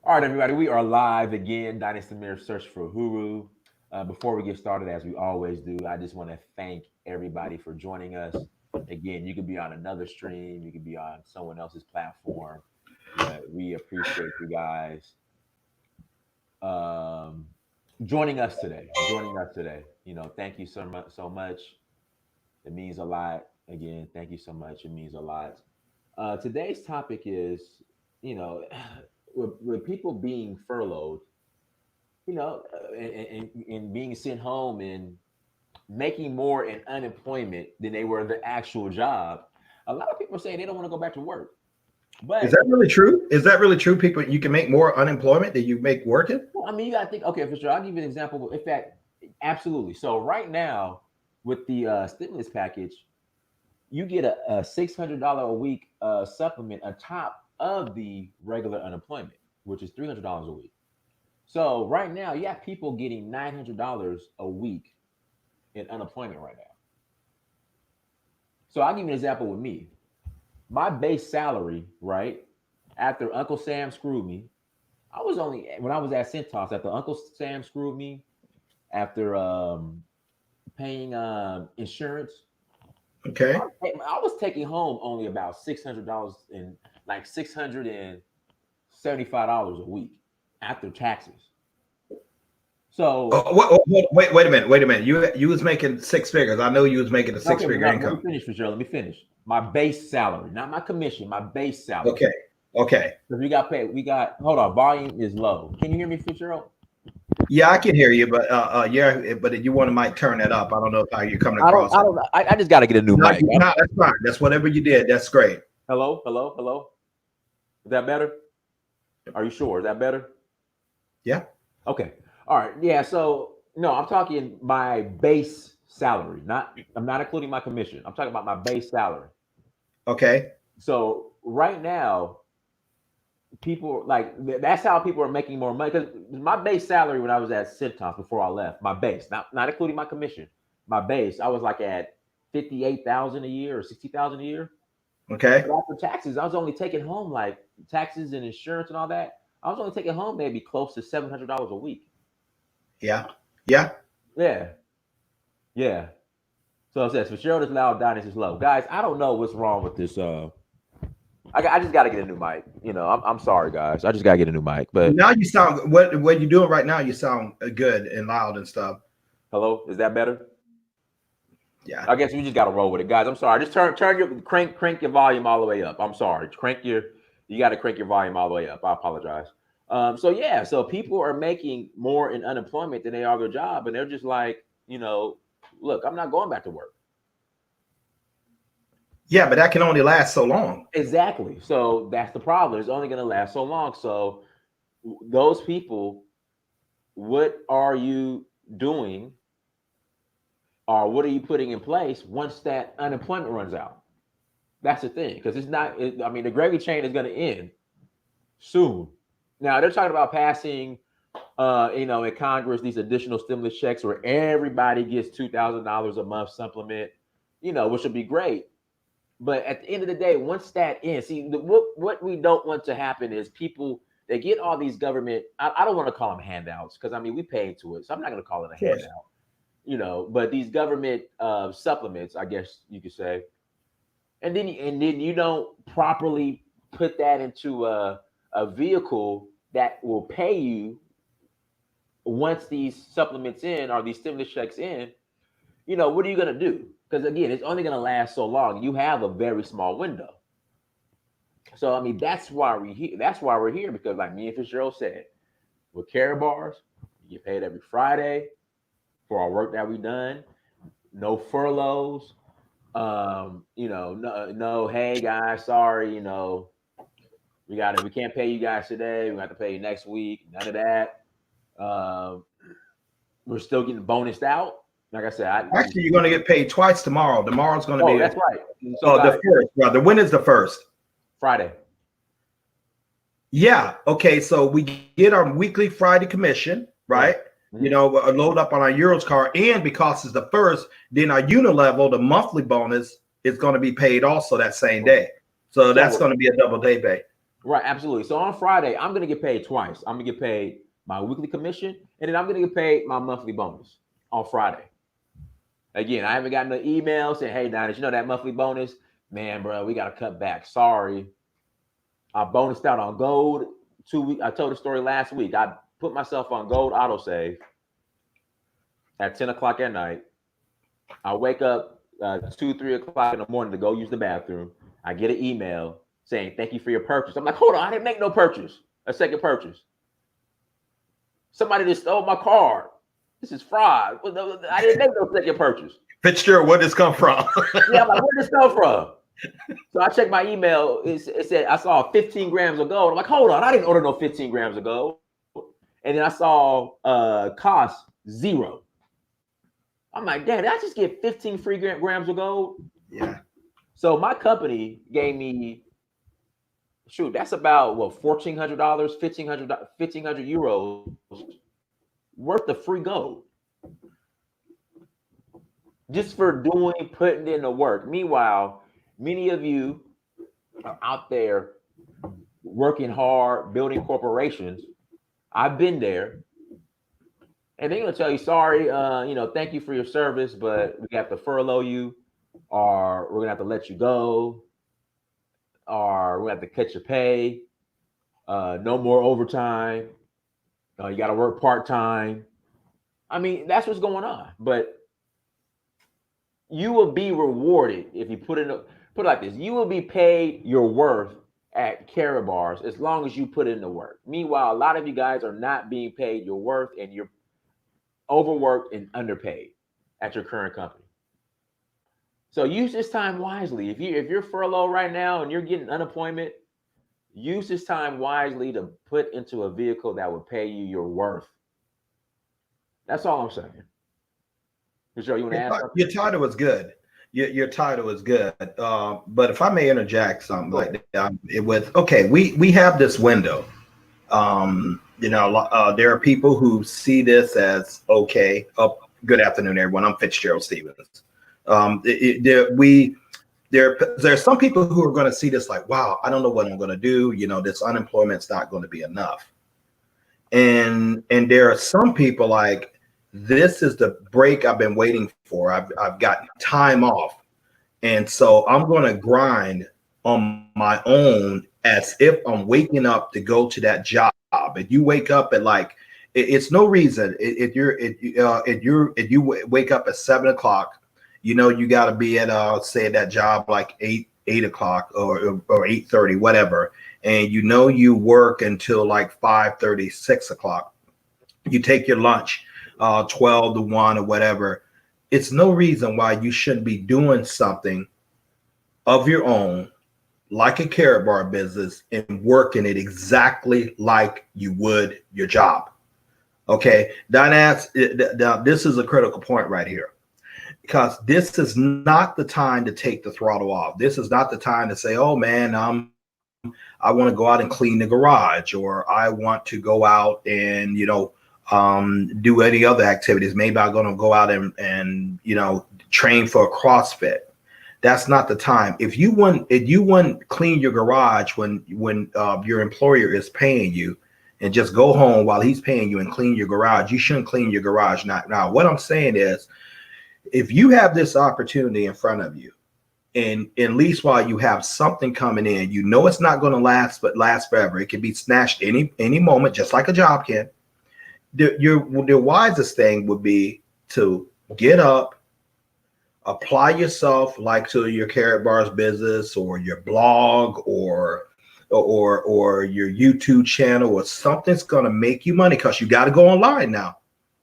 All right, everybody, we are live again. Dynasty Mirror Search for Huru. Before we get started, as we always do, I just want to thank everybody for joining us. Again, you could be on another stream, you could be on someone else's platform, but we appreciate you guys um, joining us today. Thank you so much. It means a lot. Again, thank you so much. It means a lot. Today's topic is, you know, with people being furloughed, and being sent home and making more in unemployment than they were in the actual job. A lot of people are saying they don't want to go back to work. Is But that really true? Is that really true? People, you can make more unemployment than you make working? well, I mean, you got to think. Okay, for sure. I'll give you an example. In fact, absolutely. So right now, with the stimulus package, you get a $600 a week supplement on top of the regular unemployment, which is $300 a week. So right now, you have people getting $900 a week in unemployment right now. So I'll give you an example with me. My base salary, right, after Uncle Sam screwed me, I was only when I was at Centos, after Uncle Sam screwed me, after paying insurance, Okay. I was taking home only about $600 and like $675 a week after taxes. So Wait a minute. Wait a minute. You was making six figures. I know you was making a six okay, figure let me income. finish for sure. Let me finish. My base salary, not my commission, my base salary. Okay. Okay. Because we got paid. We got hold on. Volume is low. Can you hear me, Fitzgerald? Yeah, I can hear you, but yeah, but you want to might turn that up. I don't know how you're coming I don't. across. I don't. I just got to get a new No, mic. no, that's fine. That's whatever you did. That's great. Hello, hello, hello. Is that better? Are you sure? Is that better? Yeah. Okay. All right. Yeah. So no, I'm talking my base salary. Not. I'm not including my commission. I'm talking about my base salary. Okay. So right now, people like that's how people are making more money. Because my base salary when I was at Centos before I left, my base, not including my commission, my base, I was like at 58,000 a year or 60,000 a year. Okay. But after taxes, I was only taking home like taxes and insurance and all that. I was only taking home maybe close to $700 a week. Yeah. Yeah. Yeah, yeah. So it says Fitzgerald is loud, Dynasty is low. Guys, I don't know what's wrong with this. I just got to get a new mic. I'm sorry, guys. I just got to get a new mic. But Now you sound what you're doing right now. You sound good and loud and stuff. hello, is that better? Yeah. I guess we just got to roll with it, guys. I'm sorry. Just turn your crank your volume all the way up. I'm sorry. You got to crank your volume all the way up. I apologize. So people are making more in unemployment than they are their job, and they're just like, look, I'm not going back to work. Yeah, but that can only last so long. Exactly. So that's the problem. It's only going to last so long. So those people, what are you doing? Or what are you putting in place once that unemployment runs out? That's the thing, because the gravy train is going to end soon. Now they're talking about passing, in Congress, these additional stimulus checks where everybody gets $2,000 a month supplement, which would be great. But at the end of the day, once that ends, what we don't want to happen is people they get all these government. I don't want to call them handouts because we pay into it, so I'm not going to call it a handout. But these government supplements, I guess you could say, and then you don't properly put that into a vehicle that will pay you once these supplements in or these stimulus checks in. What are you going to do? Because again, it's only going to last so long. You have a very small window. So that's why we're here. That's why we're here, because like me and Fitzgerald said, with Karatbars, you get paid every Friday for our work that we done. No furloughs. No, hey guys, sorry, we can't pay you guys today. We have to pay you next week. None of that. We're still getting bonused out. Like I said, Actually, you're going to get paid twice tomorrow. Tomorrow's going to be. That's right. So the first, brother. When is the first? Friday. Yeah. Okay. So we get our weekly Friday commission, right? Mm-hmm. Load up on our Euros card, and because it's the first, then our unilevel, the monthly bonus, is going to be paid also that same day. So that's going to be a double day pay. Right, absolutely. So on Friday, I'm gonna get paid twice. I'm gonna get paid my weekly commission, and then I'm gonna get paid my monthly bonus on Friday. Again, I haven't gotten an email saying, "Hey, Diners, you know that monthly bonus, man, bro, we gotta cut back. Sorry, I bonused out on gold 2 weeks. I told the story last week. I put myself on gold autosave at 10 o'clock at night. I wake up 2, 3 o'clock in the morning to go use the bathroom. I get an email saying, "Thank you for your purchase." I'm like, hold on, I didn't make no purchase, a second purchase. Somebody just stole my card. This is fraud. I didn't make no second purchase. Fitzgerald, where this come from? Yeah, I'm like, where did this come from? So I checked my email. It said I saw 15 grams of gold. I'm like, hold on, I didn't order no 15 grams of gold. And then I saw cost 0. I'm like, damn, did I just get 15 free grams of gold? Yeah. So my company gave me, shoot, that's about what, $1,400, 1,500 euros worth of free gold. Just for putting in the work. Meanwhile, many of you are out there working hard, building corporations. I've been there. And they're gonna tell you, sorry, thank you for your service, but we have to furlough you, or we're gonna have to let you go, or we have to cut your pay. No more overtime. You got to work part-time. I mean, that's what's going on. But you will be rewarded if you put it like this. You will be paid your worth at Karatbars as long as you put in the work. Meanwhile, a lot of you guys are not being paid your worth, and you're overworked and underpaid at your current company. So use this time wisely. If you're furloughed right now and you're getting unemployment, use this time wisely to put into a vehicle that will pay you your worth. That's all I'm saying. Sure, you want to ask something? Your title was good. Your title is good. But if I may interject something like that, we have this window. There are people who see this as okay. Good afternoon, everyone. I'm Fitzgerald Stephens. There's some people who are going to see this like, wow, I don't know what I'm going to do. This unemployment's not going to be enough. And there are some people like, this is the break I've been waiting for. I've got time off. And so I'm going to grind on my own as if I'm waking up to go to that job. If you wake up at it's no reason. If you wake up at 7 o'clock, you got to be at say that job like 8 o'clock or 8:30, whatever, and you work until like 5:30, 6 o'clock. You take your lunch 12 to 1 or whatever. It's no reason why you shouldn't be doing something of your own, like a Karatbar business, and working it exactly like you would your job. Okay, this is a critical point right here. Because this is not the time to take the throttle off. This is not the time to say, oh man, I want to go out and clean the garage, or I want to go out and, do any other activities. Maybe I'm going to go out and train for a CrossFit. That's not the time. If you wouldn't clean your garage when your employer is paying you, and just go home while he's paying you and clean your garage, you shouldn't clean your garage. Now, what I'm saying is, if you have this opportunity in front of you, and at least while you have something coming in, it's not going to last forever. It can be snatched any moment, just like a job can. The wisest thing would be to get up, apply yourself like to your Karatbars business or your blog or your YouTube channel, or something's going to make you money, because you got to go online now.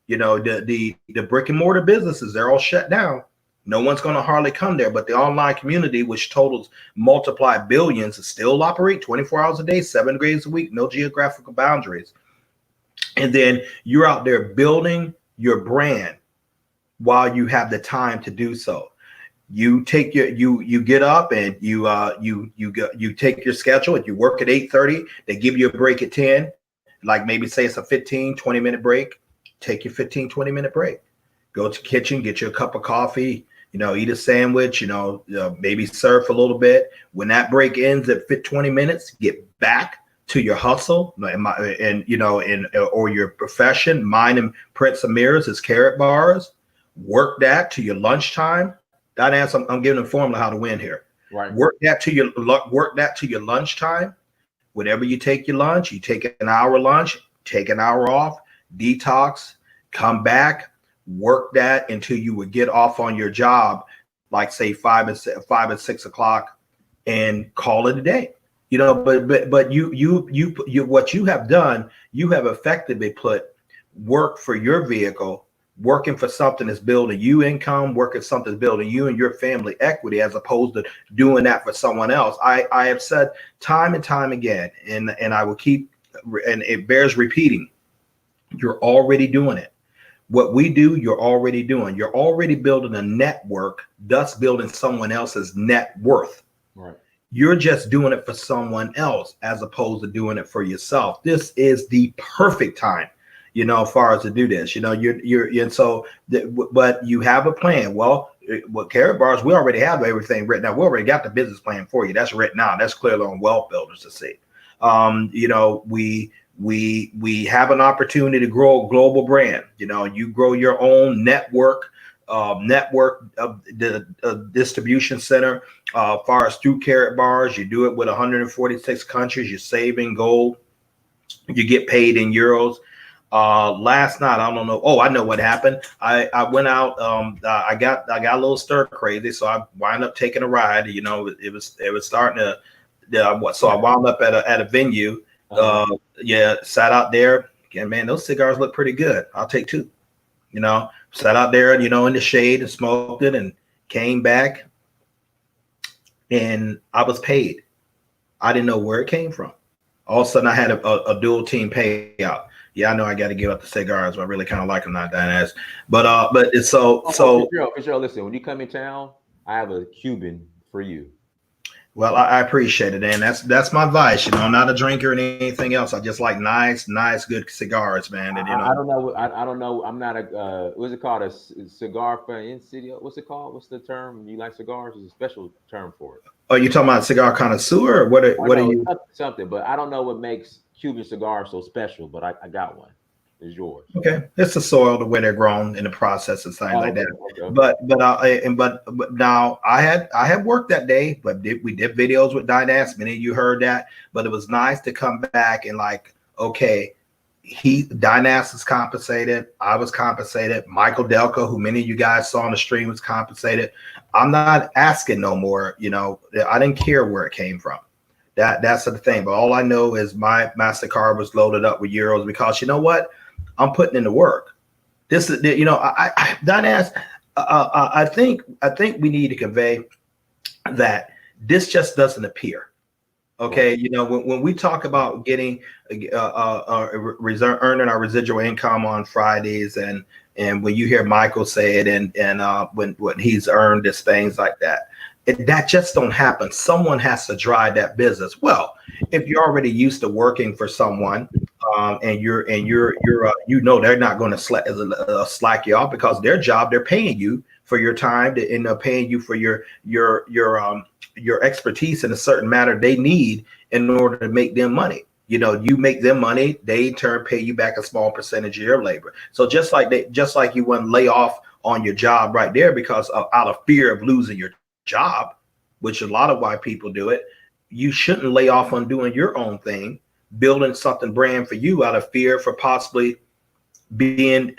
The brick and mortar businesses, they're all shut down. No one's going to hardly come there, but the online community, which totals multiply billions, still operate 24 hours a day, 7 days a week, no geographical boundaries. And then you're out there building your brand while you have the time to do so. You take you get up and you take your schedule. If you work at 8:30, they give you a break at 10, like maybe say it's a 15-20 minute break. Take your 15-20 minute break. Go to the kitchen, get you a cup of coffee, eat a sandwich, maybe surf a little bit. When that break ends at 20 minutes, get back to your hustle or your profession. Mine and Prince Amir's is Karatbars. Work that to your lunchtime. I'm giving a formula how to win here. Right. Work that to your lunchtime. Whenever you take your lunch, you take an hour lunch, take an hour off, detox, come back, work that until you would get off on your job, like say 5 and 6 o'clock, and call it a day. But you what you have done, you have effectively put work for your vehicle, working for something that's building you income, working something that's building you and your family equity, as opposed to doing that for someone else. I have said time and time again, and I will keep, and it bears repeating, you're already doing it. What we do, you're already doing. You're already building a network, thus building someone else's net worth. Right. You're just doing it for someone else as opposed to doing it for yourself. This is the perfect time, as far as to do this. But you have a plan. Well, with Karatbars, we already have everything written out. We already got the business plan for you. That's written out. That's clearly on Wealth Builders to see. We have an opportunity to grow a global brand. You grow your own network distribution center. Far as through Karatbars, you do it with 146 countries. You're saving gold. You get paid in euros. Last night, I don't know. Oh, I know what happened. I went out. I got a little stir crazy, so I wound up taking a ride. It was starting to. So I wound up at a venue. Sat out there. And man, those cigars look pretty good. I'll take two. Sat out there, in the shade and smoked it, and came back, and I was paid. I didn't know where it came from. All of a sudden, I had a dual team payout. Yeah, I know I got to give up the cigars, but I really kind of like them, not that ass. But it's so. Fitzgerald, listen, when you come in town, I have a Cuban for you. Well, I appreciate it, and that's my vice. I'm not a drinker or anything else. I just like nice, good cigars, man. And I don't know. I don't know. I'm not a what's it called? A cigar insidio? What's it called? What's the term? You like cigars? There's a special term for it. Oh, you talking about cigar connoisseur? Or what are you? Something, but I don't know what makes Cuban cigars so special. But I got one. It's yours. Okay, it's the soil, the way they're grown in the process and things like that. Okay. But now I had worked that day, but we did videos with Dynas. Many of you heard that, but it was nice to come back and okay, Dynas is compensated. I was compensated. Michael Delco, who many of you guys saw on the stream, was compensated. I'm not asking no more. I didn't care where it came from. That's the thing. But all I know is my MasterCard was loaded up with euros, because you know what? I'm putting in the work. This is, Dynas, I think we need to convey that this just doesn't appear. Okay, when we talk about getting earning our residual income on Fridays, and when you hear Michael say it, and when he's earned this, things like that, that just don't happen. Someone has to drive that business. Well, if you're already used to working for someone, and you're they're not going to slack you off, because their job, they're paying you for your time, and they're paying you for your expertise in a certain matter they need in order to make them money. You make them money, they in turn pay you back a small percentage of your labor. So just like you wouldn't lay off on your job right there because out of fear of losing your job, which a lot of why people do it, you shouldn't lay off on doing your own thing, building something brand for you out of fear for possibly being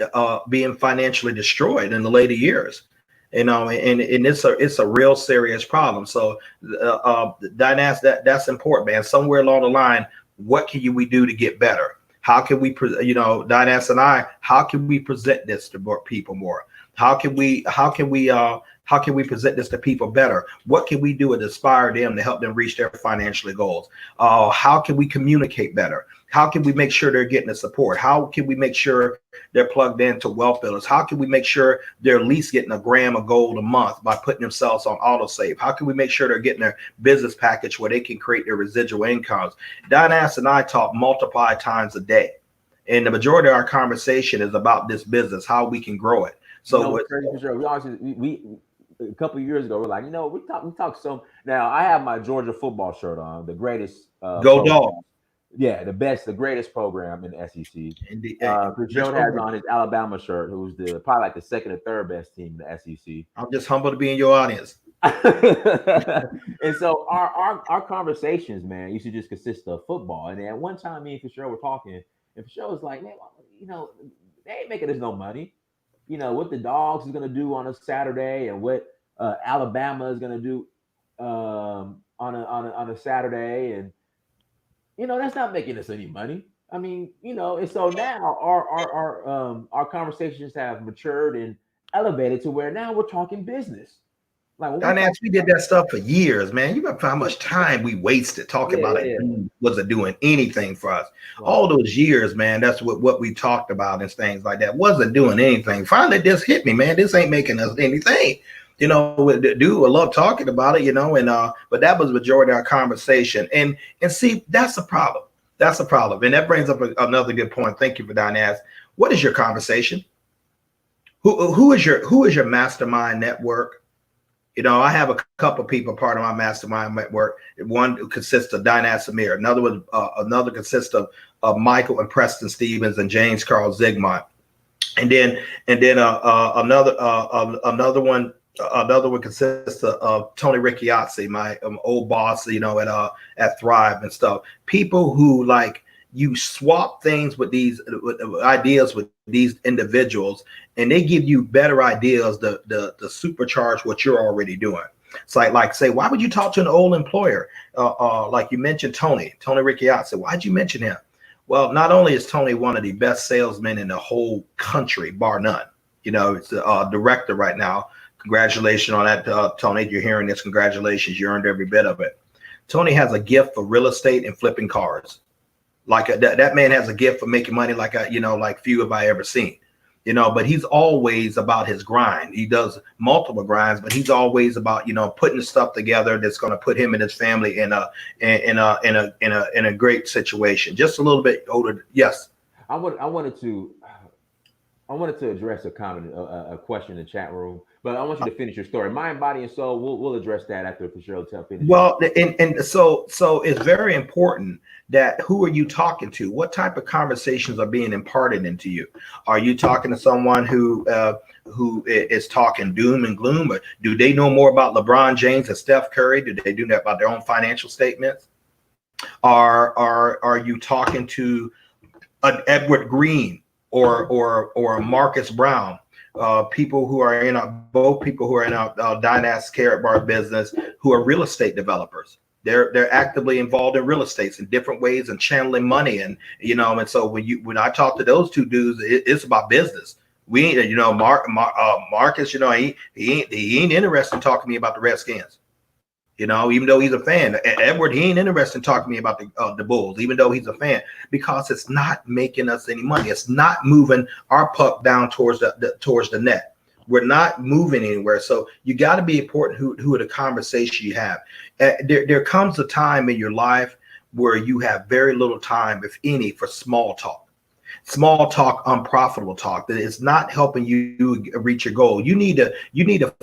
financially destroyed in the later years. And it's a real serious problem. So Dynas, that's important, man. Somewhere along the line, what can we do to get better? How can we, Dynas and I, how can we present this to more people more? How can we present this to people better? What can we do to inspire them to help them reach their financial goals? How can we communicate better? How can we make sure they're getting the support? How can we make sure they're plugged into Wealth Builders? How can we make sure they're at least getting a gram of gold a month by putting themselves on autosave? How can we make sure they're getting their business package where they can create their residual incomes? Dynas and I talk multiple times a day, and the majority of our conversation is about this business, how we can grow it. So a couple of years ago, we're like, we talk so. Now I have my Georgia football shirt on, the greatest Go dog. program. Yeah, the greatest program in the SEC. Indeed. Fitzgerald has on his Alabama shirt, who's probably like the second or third best team in the SEC. I'm just humbled to be in your audience. And so our conversations, man, used to just consist of football. And then at one time, me and Fitzgerald were talking, and Fitzgerald was like, man, they ain't making us no money. What the Dogs is gonna do on a Saturday, and what Alabama is gonna do on a Saturday, and that's not making us any money. I mean, and so now our conversations have matured and elevated to where now we're talking business. Like we did that stuff for years, man. You remember how much time we wasted talking about it? Wasn't doing anything for us. Right. All those years, man. That's what we talked about and things like that. Wasn't doing anything. Finally, this hit me, man. This ain't making us anything. Dude, I love talking about it, and but that was the majority of our conversation. And see, that's the problem. That's the problem. And that brings up another good point. Thank you for that, Naz. What is your conversation? Who is your mastermind network? I have a couple of people part of my mastermind network. One consists of Dinah Samir. Another consists of Michael and Preston Stevens and James Carl Zigmont. And then another one consists of Tony Ricciazzi, my old boss, at Thrive and stuff. People who like you swap things with these ideas with these individuals, and they give you better ideas to supercharge what you're already doing. It's like say, why would you talk to an old employer? Like you mentioned Tony Ricciazzi. Why'd you mention him? Well, not only is Tony one of the best salesmen in the whole country, bar none. It's a director right now. Congratulations on that, Tony. If you're hearing this, congratulations. You earned every bit of it. Tony has a gift for real estate and flipping cars. Like that man has a gift for making money like few have I ever seen. But he's always about his grind. He does multiple grinds, but he's always about putting stuff together that's going to put him and his family in a great situation. Just a little bit older. Yes. I wanted to address a comment, a question in the chat room, but I want you to finish your story. Mind, body, and soul. We'll address that after Fitzgerald finishes. Well, and so it's very important that who are you talking to? What type of conversations are being imparted into you? Are you talking to someone who is talking doom and gloom, or do they know more about LeBron James and Steph Curry? Do they do that about their own financial statements? Are you talking to an Edward Green or Marcus Brown? People who are in our dynastic Karatbars business, who are real estate developers. They're actively involved in real estate in different ways and channeling money, and so when I talk to those two dudes, it's about business. We Marcus, he ain't interested in talking to me about the Redskins. Even though he's a fan. Edward, he ain't interested in talking to me about the Bulls, even though he's a fan, because it's not making us any money. It's not moving our puck down towards the net. We're not moving anywhere. So you got to be important who are the conversation you have. There comes a time in your life where you have very little time, if any, for small talk. Small talk, unprofitable talk that is not helping you reach your goal. You need to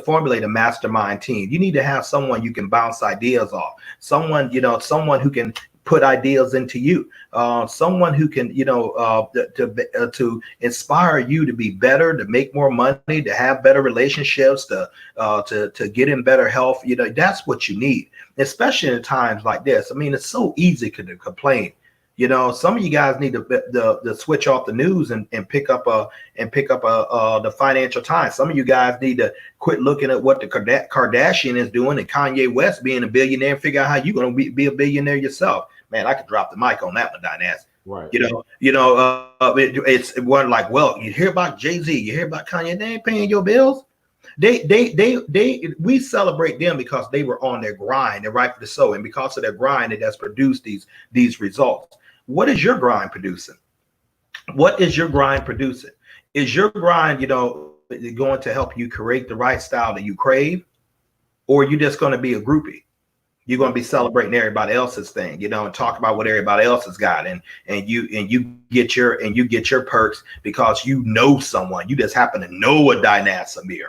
formulate a mastermind team. You need to have someone you can bounce ideas off. Someone who can put ideas into you. Someone who can, to inspire you to be better, to make more money, to have better relationships, to get in better health. That's what you need, especially in times like this. I mean, it's so easy to complain. Some of you guys need to switch off the news and pick up the Financial Times. Some of you guys need to quit looking at what the Kardashian is doing and Kanye West being a billionaire and figure out how you're going to be a billionaire yourself. Man, I could drop the mic on that one, Dinaz. Right. It's one like, well, you hear about Jay-Z, you hear about Kanye, they ain't paying your bills. We celebrate them because they were on their grind, and rightfully so, and because of their grind, it has produced these results. What is your grind producing? What is your grind producing? Is your grind, going to help you create the right style that you crave, or are you just going to be a groupie? You're going to be celebrating everybody else's thing, and talk about what everybody else has got, and you get your perks because someone, you just happen to know a Dinah Samir.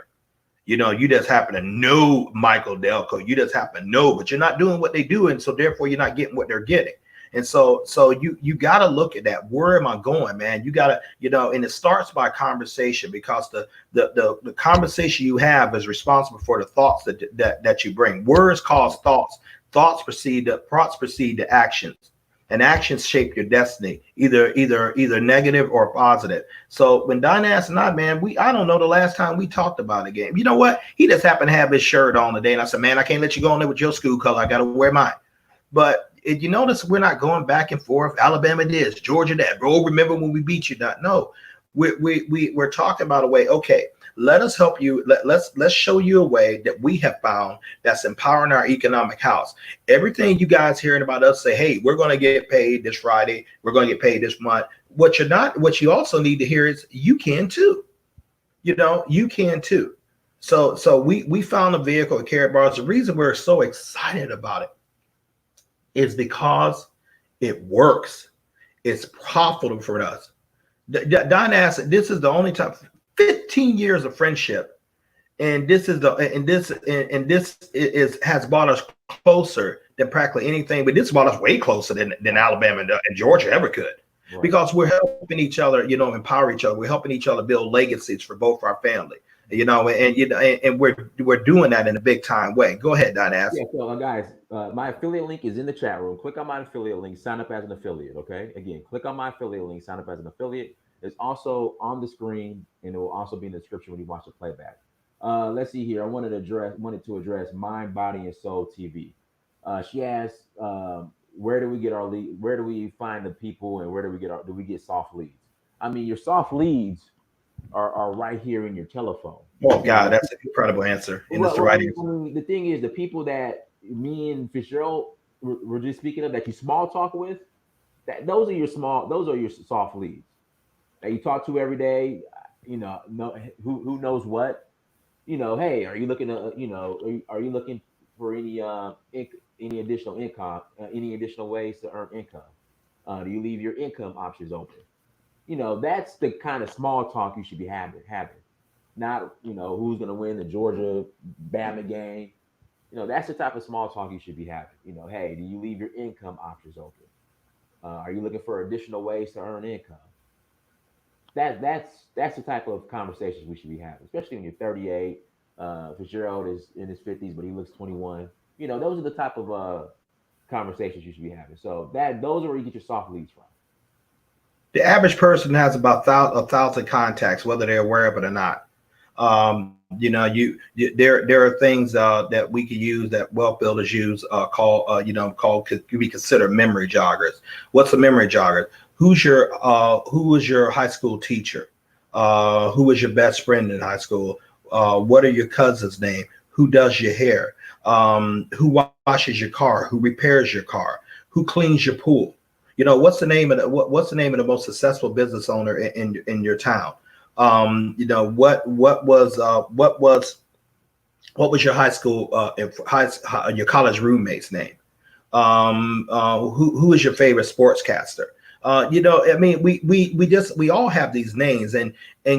You know, you just happen to know Michael Delco. You just happen to know, but you're not doing what they do, and so therefore you're not getting what they're getting. And so you got to look at that. Where am I going, man? You got to, you know, and it starts by conversation, because the conversation you have is responsible for the thoughts that you bring. Words cause thoughts. Thoughts proceed to actions, and actions shape your destiny, either negative or positive. So when Don asked, and I, man, I don't know the last time we talked about a game. You know what? He just happened to have his shirt on today, and I said, man, I can't let you go on there with your school color. I got to wear mine. But you notice we're not going back and forth. Alabama this, Georgia that. Bro, remember when we beat you? No, we're talking about a way. Okay, let us help you. Let's show you a way that we have found that's empowering our economic house. Everything you guys hearing about us say, hey, we're going to get paid this Friday. We're going to get paid this month. What you also need to hear is you can too. You know, you can too. So we found a vehicle at Karatbars. The reason we're so excited about it is because it works. It's profitable for us. Don asked, this is the only time, 15 years of friendship, and this has brought us closer than practically anything. But this brought us way closer than Alabama and Georgia ever could, right? Because we're helping each other, you know, empower each other. We're helping each other build legacies for both our family. You know, and we're doing that in a big time way. Go ahead, Don. Ask. Yeah, so guys, my affiliate link is in the chat room. Click on my affiliate link, sign up as an affiliate. Okay, again, click on my affiliate link, sign up as an affiliate. It's also on the screen, and it will also be in the description when you watch the playback. Let's see here. I wanted to address Mind, Body, and Soul TV. She asked, where do we get our lead? Where do we find the people, and where do we get soft leads? I mean, your soft leads are right here in your telephone. Oh God, that's an incredible answer. And it's the right answer. I mean, the thing is, the people that me and Fitzgerald were just speaking of, that you small talk with, those are your soft leads that you talk to every day. You know, who knows what. You know, hey, are you looking to, you know, are you looking for any additional income, any additional ways to earn income? Do you leave your income options open? You know, that's the kind of small talk you should be having. Not, you know, who's going to win the Georgia Bama game. You know, that's the type of small talk you should be having. You know, hey, do you leave your income options open? Are you looking for additional ways to earn income? That's the type of conversations we should be having, especially when you're 38. Fitzgerald is in his 50s, but he looks 21. You know, those are the type of conversations you should be having. So those are where you get your soft leads from. The average person has about 1,000 contacts, whether they're aware of it or not. You know, there are things that we can use, that wealth builders use, could be considered memory joggers. What's a memory jogger? Who was your high school teacher? Who was your best friend in high school? What are your cousins' name? Who does your hair? Who washes your car? Who repairs your car? Who cleans your pool? You know, what's the name of the most successful business owner in your town? You know, what was your high school your college roommate's name? Who is your favorite sportscaster? You know, I mean, we all have these names, and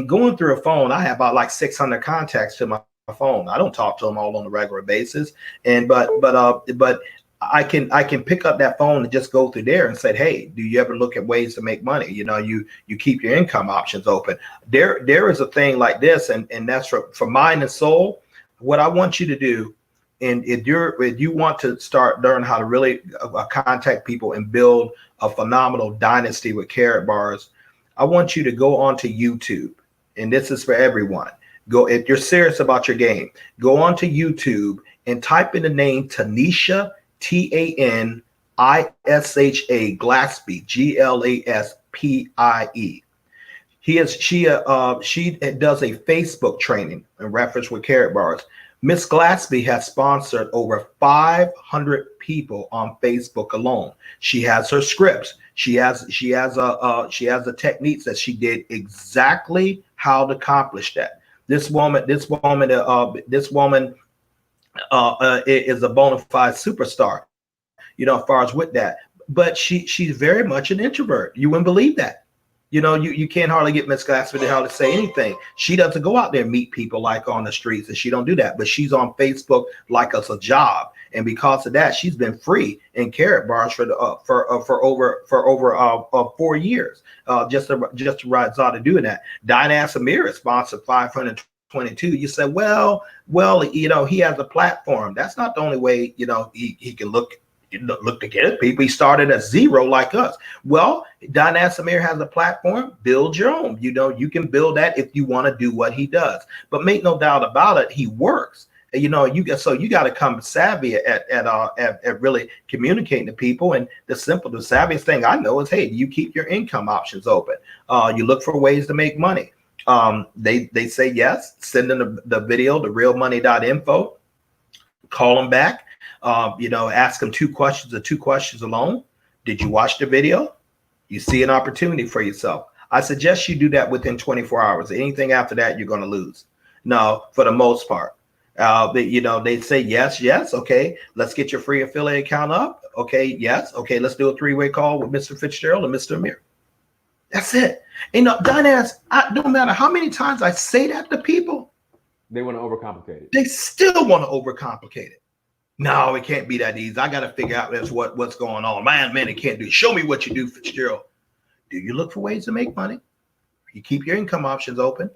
going through a phone, I have about like 600 contacts to my phone. I don't talk to them all on a regular basis, but I can pick up that phone and just go through there and say, hey, do you ever look at ways to make money? You know, you keep your income options open. There is a thing like this, and that's for mind and soul. What I want you to do, and if you want to start learning how to really contact people and build a phenomenal dynasty with Karatbars, I want you to go onto YouTube, and this is for everyone. If you're serious about your game, go onto YouTube and type in the name Tanisha, Tanisha Glaspie, Glaspie. She does a Facebook training in reference with Karatbars. Miss Glaspie has sponsored over 500 people on Facebook alone. She has her scripts. She has the techniques that she did exactly how to accomplish that. This woman is a bona fide superstar, you know, as far as with that. But she's very much an introvert. You wouldn't believe that. You can't hardly get Miss Glassford to hardly say anything. She doesn't go out there and meet people like on the streets, and she don't do that. But she's on Facebook like it's a job, and because of that, she's been free in Karatbars for over 4 years. Just to rise out of doing that. Diane Samir is sponsored 522. You said, well, he has a platform. That's not the only way. He can look to get people. He started at zero like us. Well, Don Samir has a platform. Build your own. You can build that if you want to do what he does. But make no doubt about it, he works. You got to come savvy at really communicating to people. And the savviest thing I know is, hey, you keep your income options open. You look for ways to make money. They say yes. Send them the video, the realmoney.info. Call them back. Ask them 2 questions or 2 questions alone. Did you watch the video? You see an opportunity for yourself. I suggest you do that within 24 hours. Anything after that, you're going to lose. No, for the most part. They say yes. Okay, let's get your free affiliate account up. Okay, yes. Okay, let's do a 3-way call with Mr. Fitzgerald and Mr. Amir. That's it. Diane, no matter how many times I say that to people, they want to overcomplicate it. They still want to overcomplicate it. No, it can't be that easy. I got to figure out what's going on. Man, it can't do. Show me what you do, Fitzgerald. Do you look for ways to make money? You keep your income options open.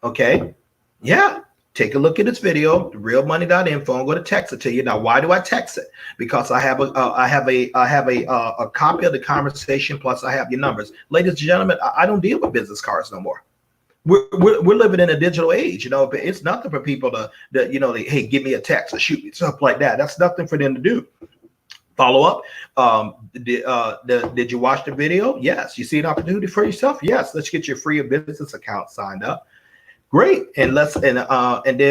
Okay. Yeah. Take a look at this video, realmoney.info. I'm going to text it to you. Now, why do I text it? Because I have a copy of the conversation, plus I have your numbers. Ladies and gentlemen, I don't deal with business cards no more. We're living in a digital age, but it's nothing for people to hey, give me a text or shoot me, stuff like that. That's nothing for them to do. Follow up. Did you watch the video? Yes. You see an opportunity for yourself? Yes. Let's get your free business account signed up. Great. And then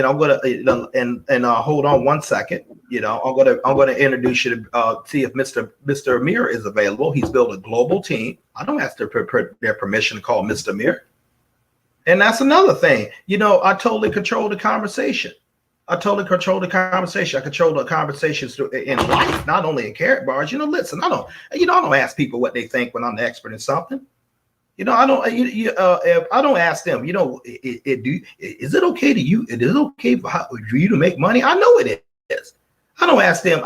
I'm gonna hold on 1 second. I'm gonna introduce you to see if Mr. Amir is available. He's built a global team. I don't ask their permission to call Mr. Amir. And that's another thing. I totally control the conversation. I control the conversations in life, not only in Karatbars. Listen, I don't ask people what they think when I'm the expert in something. I don't ask them, is it okay to you? Is it okay for you to make money? I know it is. I don't ask them,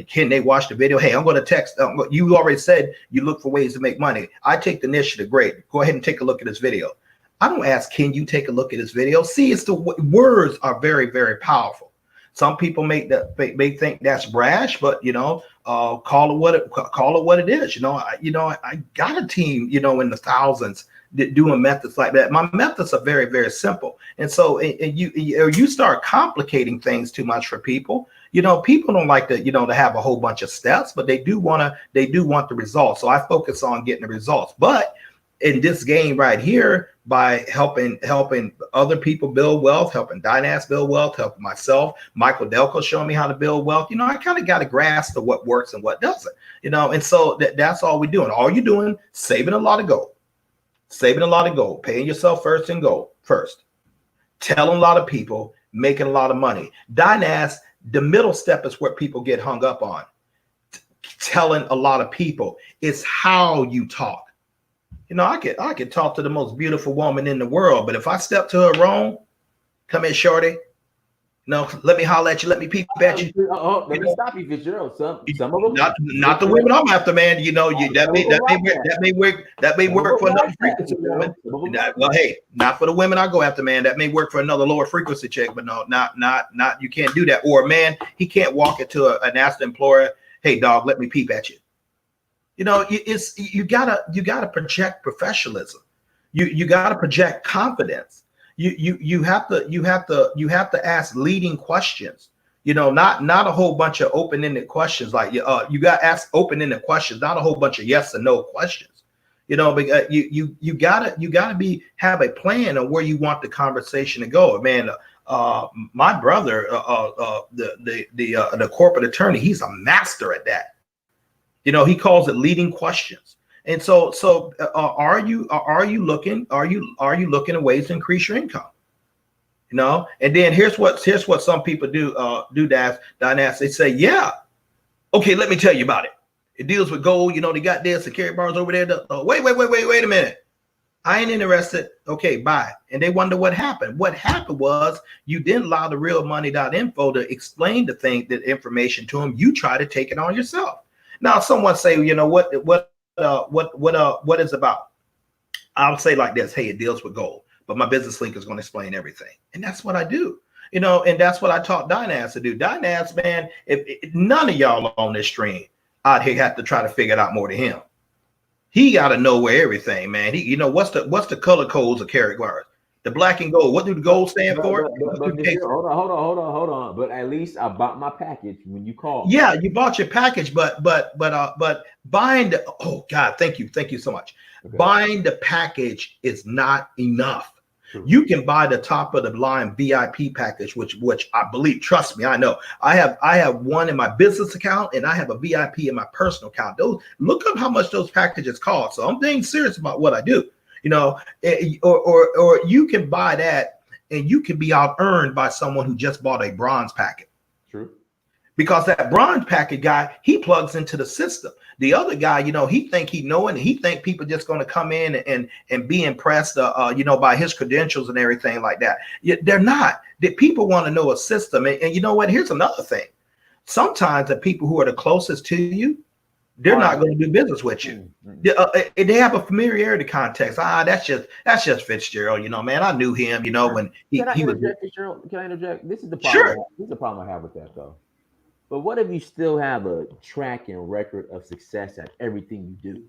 can they watch the video? Hey, I'm going to text. You already said you look for ways to make money. I take the initiative. Great. Go ahead and take a look at this video. I don't ask, can you take a look at this video? See, it's the words are very, very powerful. Some people may think that's brash, but call it what it is. I got a team, in the thousands doing methods like that. My methods are very, very simple. And so you start complicating things too much for people. People don't like to have a whole bunch of steps, but they do want the results. So I focus on getting the results. But in this game right here, by helping other people build wealth, helping Dynas build wealth, helping myself, Michael Delco showing me how to build wealth. I kind of got a grasp of what works and what doesn't. And so that's all we're doing. All you're doing, saving a lot of gold, paying yourself first in gold first, telling a lot of people, making a lot of money. Dynas, the middle step is where people get hung up on. Telling a lot of people, it's how you talk. I could talk to the most beautiful woman in the world, but if I step to her wrong, come here, shorty. Let me holler at you. Let me peep at you. Let me stop you, Fitzgerald. Some of them, not the women I'm after, man. That may work for another frequency woman. Well, hey, not for the women I go after, man. That may work for another lower frequency chick, but no, not. You can't do that. Or a man, he can't walk into an asked employer. Hey, dog, let me peep at you. It's you gotta project professionalism. You gotta project confidence. You have to ask leading questions. Not a whole bunch of open-ended questions. Like you got to ask open-ended questions, not a whole bunch of yes and no questions. Because you gotta have a plan on where you want the conversation to go. Man, my brother, the corporate attorney, he's a master at that. He calls it leading questions. And so are you looking at ways to increase your income? And then here's what some people do, Dynas. They say, yeah, okay, let me tell you about it. It deals with gold. You know, they got this, the Karatbars over there. Wait a minute. I ain't interested. Okay, bye. And they wonder what happened. What happened was you didn't allow the realmoney.info to explain the thing, the information to them. You try to take it on yourself. Now, someone say, you know, what is about? I'll say like this. Hey, it deals with gold, but my business link is going to explain everything. And that's what I do. You know, and that's what I taught Dynas to do. Dynas, man, if none of y'all on this stream out here have to try to figure it out more than him. He got to know where everything, man. He, you know, what's the color codes of Karatbars? The black and gold. What do the gold stand for? Hold on. But at least I bought my package when you called. Yeah, you bought your package, but buying the, oh God, thank you so much. Okay. Buying the package is not enough. You can buy the top of the line VIP package, which I believe, trust me, I know. I have one in my business account and I have a VIP in my personal account. Those, look up how much those packages cost. So I'm being serious about what I do, you know, or you can buy that and you can be out earned by someone who just bought a bronze packet. True. Because that bronze packet guy, he plugs into the system. The other guy, you know, he think he know it, and he think people just going to come in and be impressed, you know, by his credentials and everything like that. They're not. The people want to know a system. And you know what? Here's another thing. Sometimes the people who are the closest to you, they're not going to do business with you. They have a familiarity context. That's just Fitzgerald. You know, man, I knew him. You know, when he was. Fitzgerald, can I interject? This is the problem. Sure. This is the problem I have with that, though. But what if you still have a track and record of success at everything you do?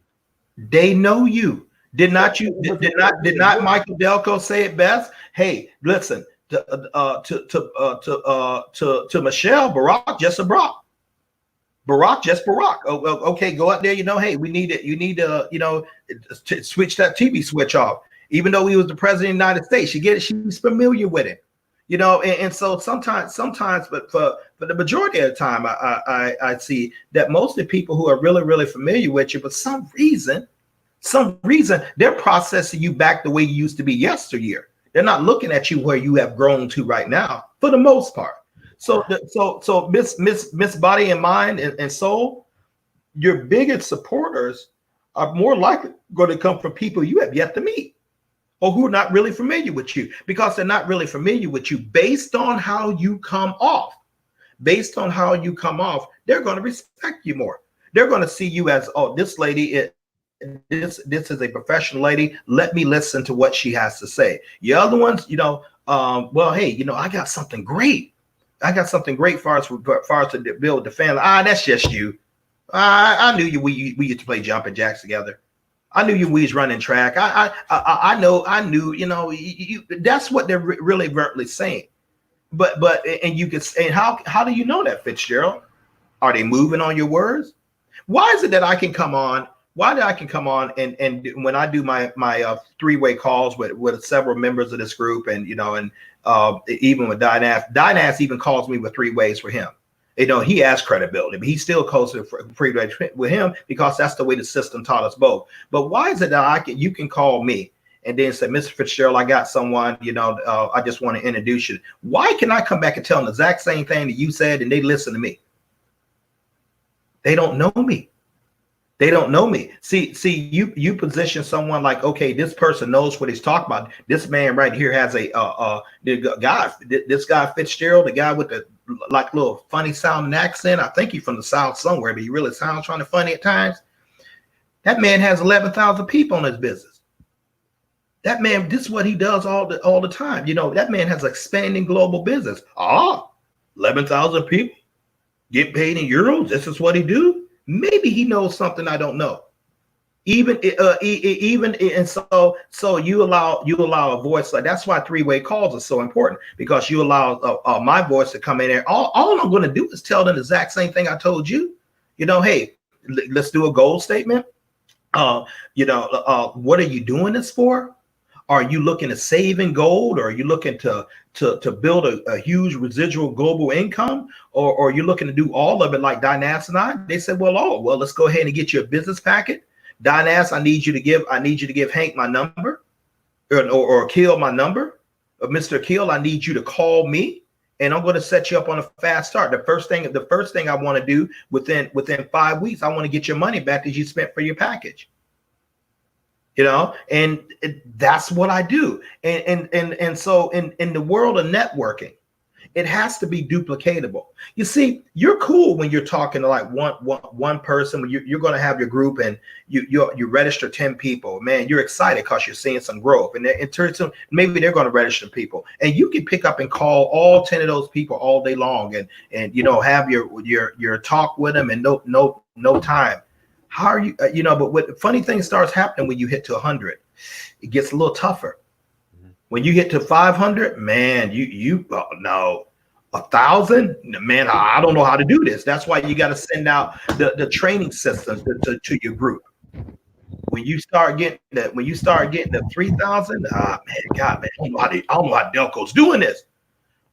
They know you. Did not Michael Delco say it best? Hey, listen, to Michelle, Barack just a Barack. Barack just Barack. Okay, go out there. You know, hey, we need it. You need to, you know, to switch that TV switch off. Even though he was the president of the United States, she get it. She's familiar with it. You know, and so sometimes, but for the majority of the time, I see that most of the people who are really familiar with you, but some reason, they're processing you back the way you used to be yesteryear. They're not looking at you where you have grown to right now, for the most part. So Miss Body and Mind and Soul, your biggest supporters are more likely going to come from people you have yet to meet, or who are not really familiar with you, because they're not really familiar with you based on how you come off. Based on how you come off, they're going to respect you more. They're going to see you as, oh, this lady, this is a professional lady. Let me listen to what she has to say. The other ones, you know, well, hey, you know, I got something great. I got something great far as to build the family. That's just you. I knew you. We used to play jumping jacks together. I knew you. We was running track. I knew. You know, that's what they're really saying. But and you can. And how do you know that, Fitzgerald? Are they moving on your words? Why is it that I can come on? Why did I can come on and when I do my three-way calls with several members of this group, and you know, and even with Dynas even calls me with 3 ways for him. You know, he has credibility, but he still calls it with him because that's the way the system taught us both. But why is it that you can call me and then say, Mr. Fitzgerald, I got someone, you know, I just want to introduce you. Why can I come back and tell them the exact same thing that you said and they listen to me? They don't know me. They don't know me. See, you position someone like, okay, this person knows what he's talking about. This man right here has this guy Fitzgerald, the guy with the like little funny sounding accent. I think he's from the South somewhere, but he really sounds kind of funny at times. That man has 11,000 people in his business. That man, this is what he does all the time. You know, that man has expanding global business. 11,000 people get paid in euros. This is what he do. Maybe he knows something I don't know. Even and so you allow a voice like that's why 3-way calls are so important, because you allow my voice to come in there. All I'm going to do is tell them the exact same thing I told you. You know, hey, let's do a goal statement. You know, what are you doing this for? Are you looking to save in gold, or are you looking to build a huge residual global income, or are you looking to do all of it like Dynas and I? They said, well, let's go ahead and get you a business packet. Dynas, I need you to give Hank my number, or Kill my number. Mr. Kill, I need you to call me and I'm going to set you up on a fast start. The first thing I want to do within 5 weeks, I want to get your money back that you spent for your package. And that's what I do. And so in the world of networking, it has to be duplicatable. You see, you're cool when you're talking to like one person. When you're going to have your group and you register 10 people. Man, you're excited because you're seeing some growth. And it turns to maybe they're going to register people, and you can pick up and call all 10 of those people all day long, and have your talk with them, and no time. How are you? But what funny thing starts happening when you hit to 100, it gets a little tougher. When you get to 500, man, no, 1,000, man, I don't know how to do this. That's why you got to send out the training systems to your group. When you start getting the 3,000, man, God, man, I don't know how Delco's doing this.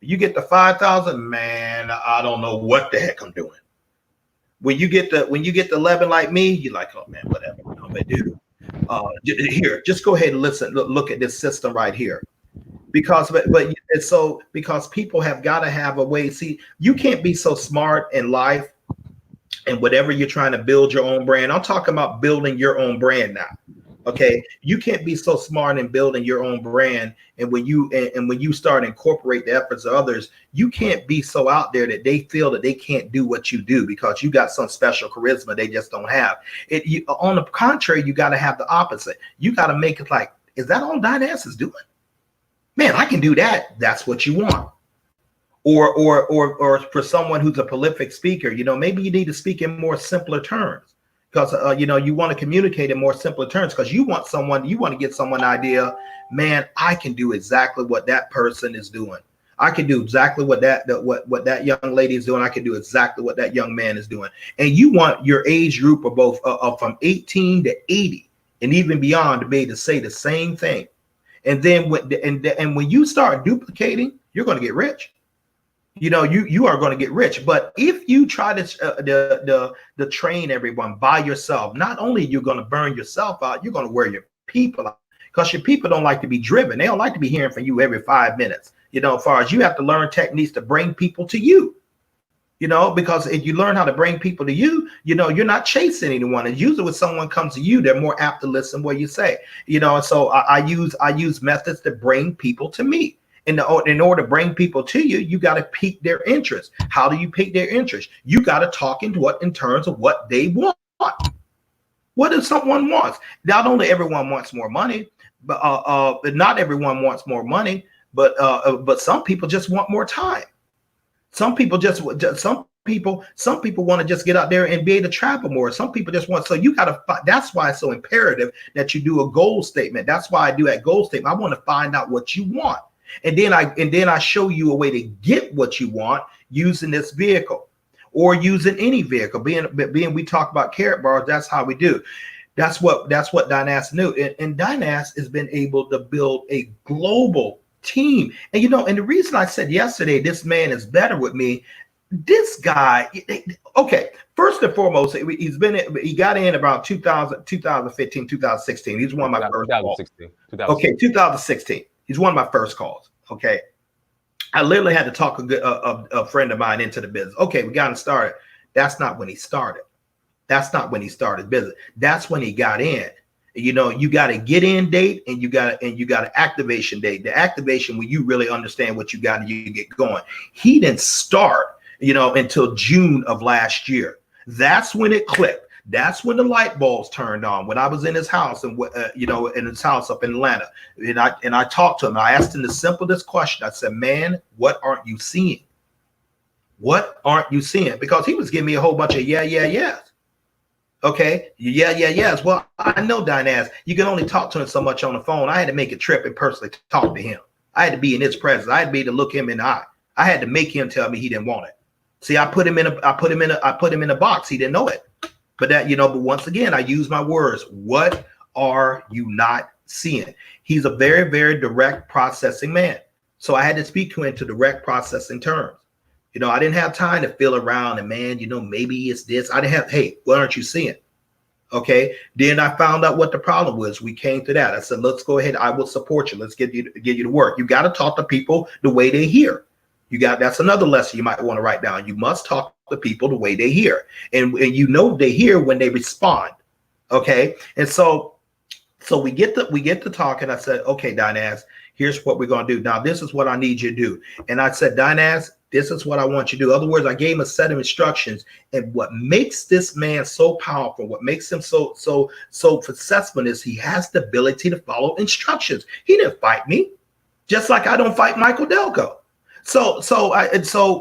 You get the 5,000, man, I don't know what the heck I'm doing. When you get the 11 like me, you're like, oh man, whatever, I'm gonna do. Here, just go ahead and look at this system right here. Because people have got to have a way. See, you can't be so smart in life and whatever you're trying to build your own brand. I'm talking about building your own brand now. Okay, you can't be so smart in building your own brand, and when you start incorporate the efforts of others, you can't be so out there that they feel that they can't do what you do because you got some special charisma they just don't have. On the contrary, you got to have the opposite. You got to make it like, is that all Dynas is doing? Man, I can do that. That's what you want. Or for someone who's a prolific speaker, maybe you need to speak in more simpler terms. Because you want to communicate in more simpler terms because you want to get someone an idea, man, I can do exactly what that person is doing. I can do exactly what that young lady is doing. I can do exactly what that young man is doing. And you want your age group of both from 18 to 80 and even beyond to be able to say the same thing. And then when you start duplicating, you're going to get rich. You are going to get rich. But if you try to train everyone by yourself, not only you're going to burn yourself out, you're going to wear your people out because your people don't like to be driven. They don't like to be hearing from you every 5 minutes. As far as you have to learn techniques to bring people to you. Because if you learn how to bring people to you, you're not chasing anyone. And usually when someone comes to you, they're more apt to listen what you say. And so I use methods to bring people to me. In order to bring people to you, you got to pique their interest. How do you pique their interest? You got to talk in terms of what they want. What does someone wants? Not only everyone wants more money, but not everyone wants more money, but some people just want more time. Some people want to just get out there and be able to travel more. Some people just want, so you got to, that's why it's so imperative that you do a goal statement. That's why I do that goal statement. I want to find out what you want. And then I show you a way to get what you want using this vehicle or using any vehicle. Being we talk about Karatbars, that's how we do. That's what Dynas knew. And Dynas has been able to build a global team. And and the reason I said yesterday, this man is better with me. This guy, okay, first and foremost, he got in about 2015, 2016. He's one of my first calls. 2016. Okay, 2016. He's one of my first calls. Okay. I literally had to talk a friend of mine into the business. Okay, we got him started. That's not when he started. That's not when he started business. That's when he got in. You got a get in date and you got an activation date. The activation when you really understand what you got and you get going. He didn't start, until June of last year. That's when it clicked. That's when the light bulbs turned on. When I was in his house and in his house up in Atlanta, and I talked to him. I asked him the simplest question. I said, "Man, what aren't you seeing? What aren't you seeing?" Because he was giving me a whole bunch of yes. Okay, yes. Well, I know Dynas. You can only talk to him so much on the phone. I had to make a trip and personally talk to him. I had to be in his presence. I had to be able to look him in the eye. I had to make him tell me he didn't want it. See, I put him in a box. He didn't know it. But but once again, I use my words. What are you not seeing? He's a very, very direct processing man. So I had to speak to him to direct processing terms. I didn't have time to feel around and man, maybe it's this. I didn't have, hey, what aren't you seeing? Okay. Then I found out what the problem was. We came to that. I said, let's go ahead. I will support you. Let's get you to work. You got to talk to people the way they hear. That's another lesson you might want to write down. You must talk to people the way they hear, and you know they hear when they respond. Okay, and so we get to talking. I said, okay, Dinaz, here's what we're gonna do. Now this is what I need you to do. And I said, Dinaz, this is what I want you to do. In other words, I gave him a set of instructions. And what makes this man so powerful, what makes him so successful is he has the ability to follow instructions. He didn't fight me, just like I don't fight Michael Delco. So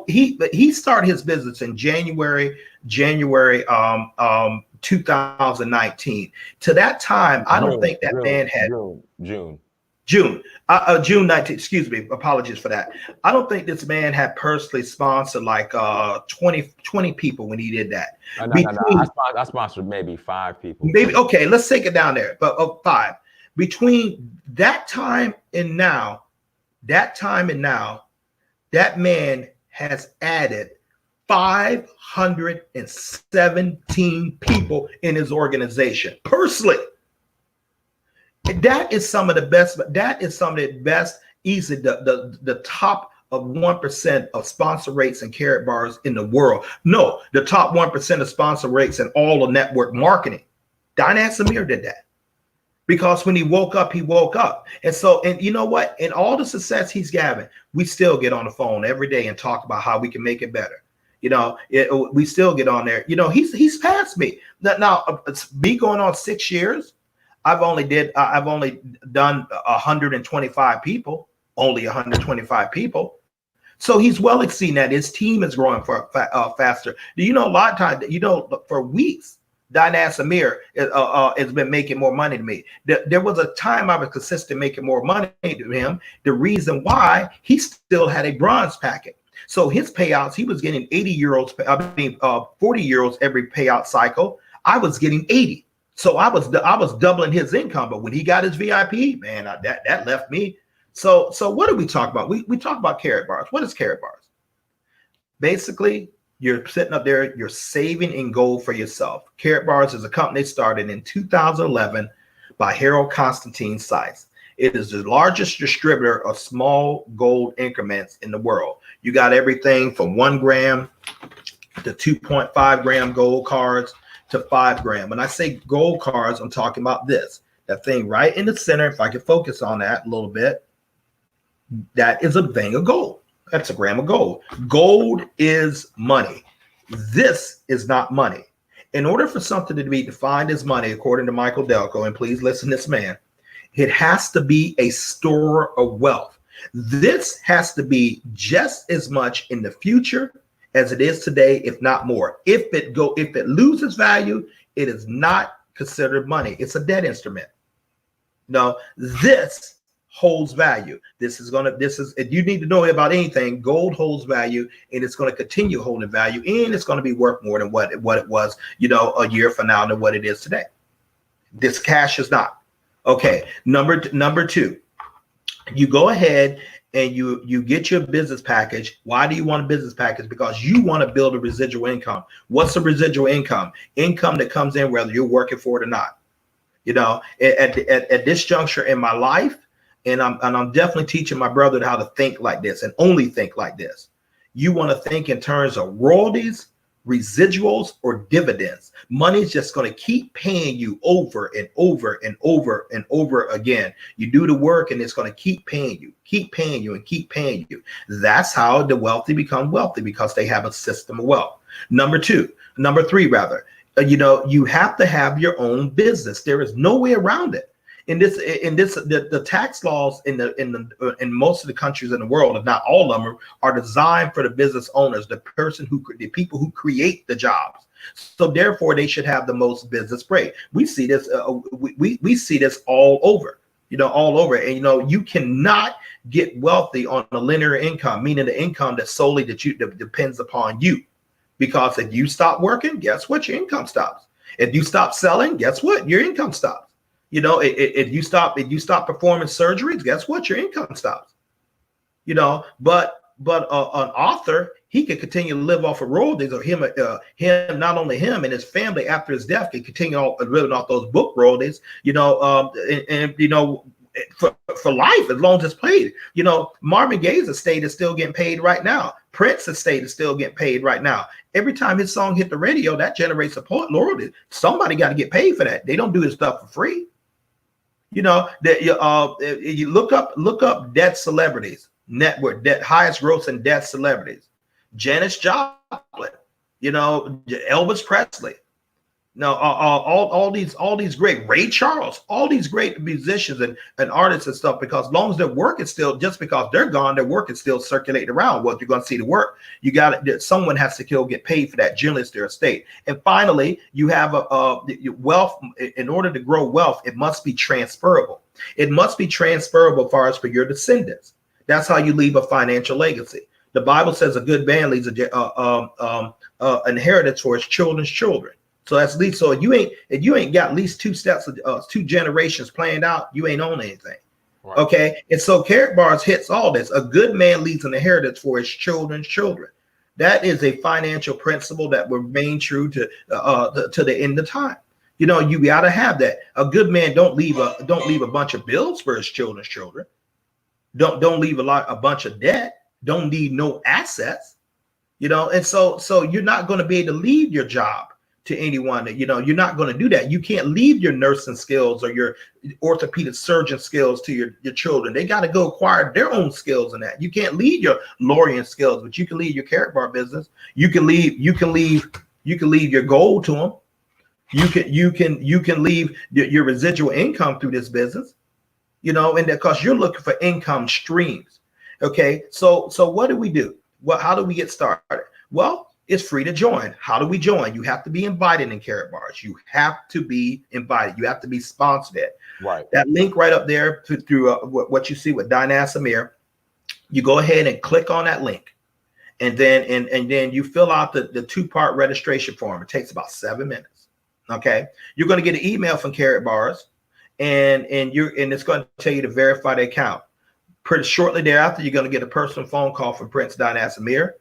he started his business in January 2019. To that time, I don't think that man had June 19th. Excuse me. Apologies for that. I don't think this man had personally sponsored like 20 people when he did that. No. I sponsored maybe 5 people. Maybe. Okay, let's take it down there. But 5. Between that time and now, that man has added 517 people in his organization personally. That is some of the best. Easily the top of 1% of sponsor rates and Karatbars in the world. No, the top 1% of sponsor rates in all of network marketing. Dinaz Amir did that because when he woke up. And you know what? In all the success he's having, we still get on the phone every day and talk about how we can make it better. We still get on there. He's passed me. Now, me going on 6 years. I've only done 125 people, only 125 people. So he's well exceeding that. His team is growing faster. Do you know a lot of times, for weeks, Dinaz Amir has been making more money than me. There was a time I was consistent making more money than him. The reason why, he still had a bronze packet. So his payouts, he was getting 40 euros every payout cycle. I was getting 80. So I was doubling his income, but when he got his VIP, man, that left me. So what do we talk about? We talk about Karatbars. What is Karatbars? Basically, you're sitting up there, you're saving in gold for yourself. Karatbars is a company started in 2011 by Harold Constantine Sykes. It is the largest distributor of small gold increments in the world. You got everything from 1 gram to 2.5 gram gold cards to 5 gram. When I say gold cards, I'm talking about this. That thing right in the center, if I can focus on that a little bit, that is a vein of gold. That's a gram of gold. Gold is money. This is not money. In order for something to be defined as money, according to Michael Delco, and please listen to this man, it has to be a store of wealth. This has to be just as much in the future as it is today, if not more. If it loses value, it is not considered money. It's a debt instrument. No, this holds value. If you need to know about anything, gold holds value, and it's going to continue holding value, and it's going to be worth more than what it was, a year from now than what it is today. This cash is not. Okay, number 2, you go ahead and you get your business package. Why do you want a business package? Because you want to build a residual income. What's a residual income? Income that comes in whether you're working for it or not. At this juncture in my life, and I'm definitely teaching my brother how to think like this and only think like this. You want to think in terms of royalties, residuals, or dividends. Money's just going to keep paying you over and over and over and over again. You do the work and it's going to keep paying you and keep paying you. That's how the wealthy become wealthy, because they have a system of wealth. Number 3, you have to have your own business. There is no way around it. The tax laws in most of the countries in the world, if not all of them, are designed for the business owners, the people who create the jobs. So therefore, they should have the most business rate. We see this. We see this all over. All over. And you cannot get wealthy on a linear income, meaning the income that solely that depends upon you. Because if you stop working, guess what? Your income stops. If you stop selling, guess what? Your income stops. If you stop performing surgeries, guess what? Your income stops. But an author, he could continue to live off of royalties, or him, not only him and his family after his death can continue living off those book royalties. for life, as long as it's played. You know, Marvin Gaye's estate is still getting paid right now. Prince's estate is still getting paid right now. Every time his song hit the radio, that generates support loyalty. Somebody got to get paid for that. They don't do this stuff for free. You know, that you look up dead celebrities, network, dead, highest grossing dead celebrities. Janis Joplin, you know, Elvis Presley. No, all these great, Ray Charles, all these great musicians and artists and stuff, because as long as their work is still, just because they're gone, their work is still circulating around. Well, if you're going to see the work, you got it. Someone has to get paid for that, generally it's their estate. And finally, you have a wealth. In order to grow wealth, it must be transferable. It must be transferable for your descendants. That's how you leave a financial legacy. The Bible says a good man leaves an inheritance for his children's children. So that's least. So if you ain't got at least two steps of 2 generations planned out, you ain't on anything. Right. Okay. And so Karatbars hits all this. A good man leaves an inheritance for his children's children. That is a financial principle that will remain true to the end of time. You know, you got to have that. A good man don't leave a bunch of bills for his children's children. Don't leave a bunch of debt. Don't need no assets. You know, and so you're not going to be able to leave your job to anyone. That, you know, you're not going to do that. You can't leave your nursing skills or your orthopedic surgeon skills to your children. They got to go acquire their own skills in that. You can't leave your lawyering skills, but you can leave your Karatbar business. You can leave your gold to them. You can leave your residual income through this business, you know, and because you're looking for income streams. Okay. So what do we do? Well, how do we get started? Well, it's free to join. How do we join? You have to be invited in Karatbars. You have to be invited. You have to be sponsored. Right. That link right up there through what you see with Dynas Amir. You go ahead and click on that link, and then you fill out the 2-part registration form. It takes about 7 minutes. Okay. You're going to get an email from Karatbars, and it's going to tell you to verify the account. Pretty shortly thereafter, you're going to get a personal phone call from Prince Dynas Amir.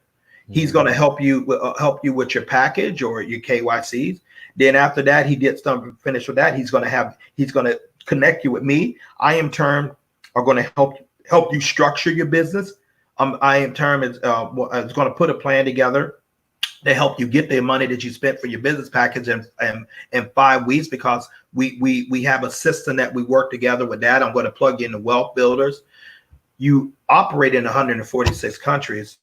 He's going to help you with your package or your KYCs. Then after that, he gets done finished with that. He's going to connect you with me. I in turn are going to help you structure your business. I in turn is going to put a plan together to help you get the money that you spent for your business package in 5 weeks, because we have a system that we work together with that. I'm going to plug in the wealth builders. You operate in 146 countries.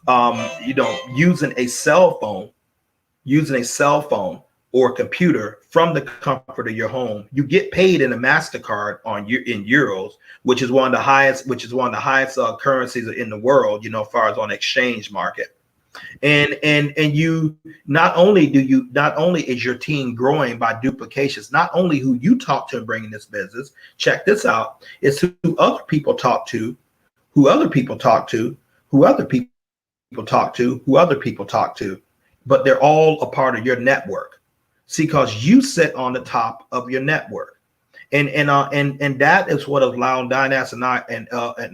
You know, using a cell phone or computer from the comfort of your home, you get paid in a MasterCard in euros, which is one of the highest currencies in the world, you know, as far as on the exchange market. And you not only is your team growing by duplications, not only who you talk to and bring in this business, check this out, it's who other people talk to, who other people talk to, who other people talk to, who other people talk to, but they're all a part of your network. See, because you sit on the top of your network, and that is what allowed Dynas and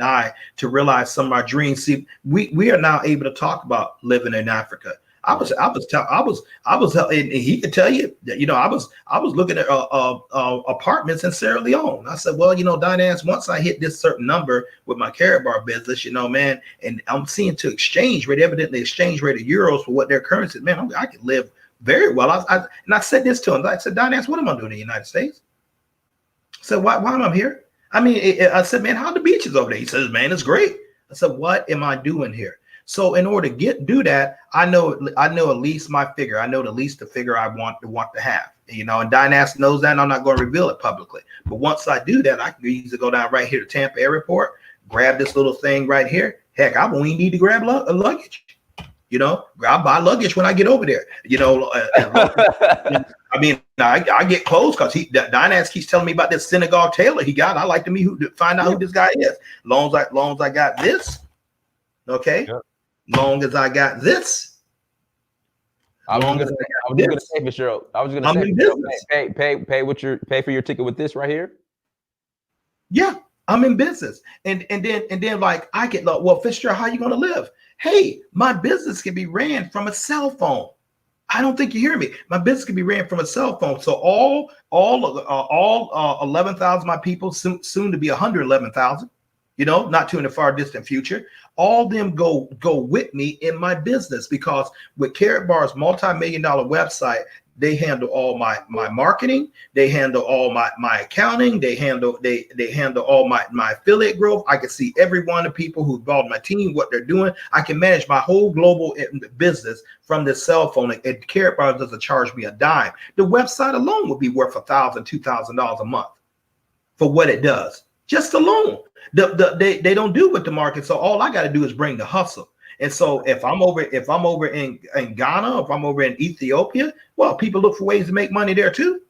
I to realize some of our dreams. See, we are now able to talk about living in Africa. I was, and he could tell you that, you know, I was looking at apartments in Sierra Leone. I said, well, you know, Dynas, once I hit this certain number with my Karatbar business, you know, man, and I'm seeing to exchange rate, evidently exchange rate of euros for what their currency is, man, I could live very well. And I said this to him. I said, Dynas, what am I doing in the United States? I said, why am I here? I mean, I said, man, how are the beaches over there? He says, man, it's great. I said, what am I doing here? So in order to do that, I know at least my figure. I know at least the figure I want to have, you know, and Dynas knows that, and I'm not going to reveal it publicly. But once I do that, I can easily go down right here to Tampa Airport, grab this little thing right here. Heck, I won't even need to grab luggage. You know, I'll buy luggage when I get over there. You know, I mean, I get clothes because Dynas keeps telling me about this Senegal tailor he got. I like to find out who this guy is. Long as I got this, okay. Yep. Long as I got this. I was going to say, Fitzgerald. I was going to say, pay for your ticket with this right here. Yeah, I'm in business, and then like I get like, well, Fitzgerald, how you going to live? Hey, my business can be ran from a cell phone. I don't think you hear me. My business can be ran from a cell phone. So all 11,000 my people, soon to be 111,000. You know, not too in the far distant future. All them go with me in my business, because with Karatbars multi-million-dollar website, they handle all my marketing, they handle all my accounting, they handle all my affiliate growth. I can see every one of the people who involved in my team, what they're doing. I can manage my whole global business from this cell phone. And Karatbars doesn't charge me a dime. The website alone would be worth $1,000, $2,000 a month for what it does, just alone. They don't do with the market, so all I got to do is bring the hustle. And so if I'm over in Ghana, if I'm over in Ethiopia, well, people look for ways to make money there too.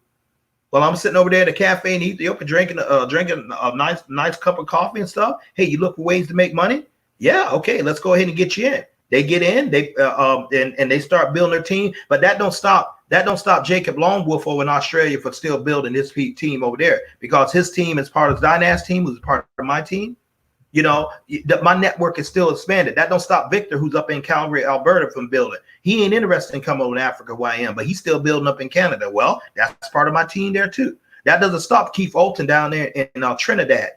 Well, I'm sitting over there at a cafe in Ethiopia drinking a nice cup of coffee and stuff. Hey, you look for ways to make money? Yeah, okay, let's go ahead and get you in. They get in, and they start building their team, but that don't stop Jacob Longwolf over in Australia for still building his team over there, because his team is part of Dynast team, who's part of my team. You know, my network is still expanded. That don't stop Victor, who's up in Calgary, Alberta, from building. He ain't interested in coming over to Africa where I am, but he's still building up in Canada. Well, that's part of my team there too. That doesn't stop Keith Olton down there in Trinidad.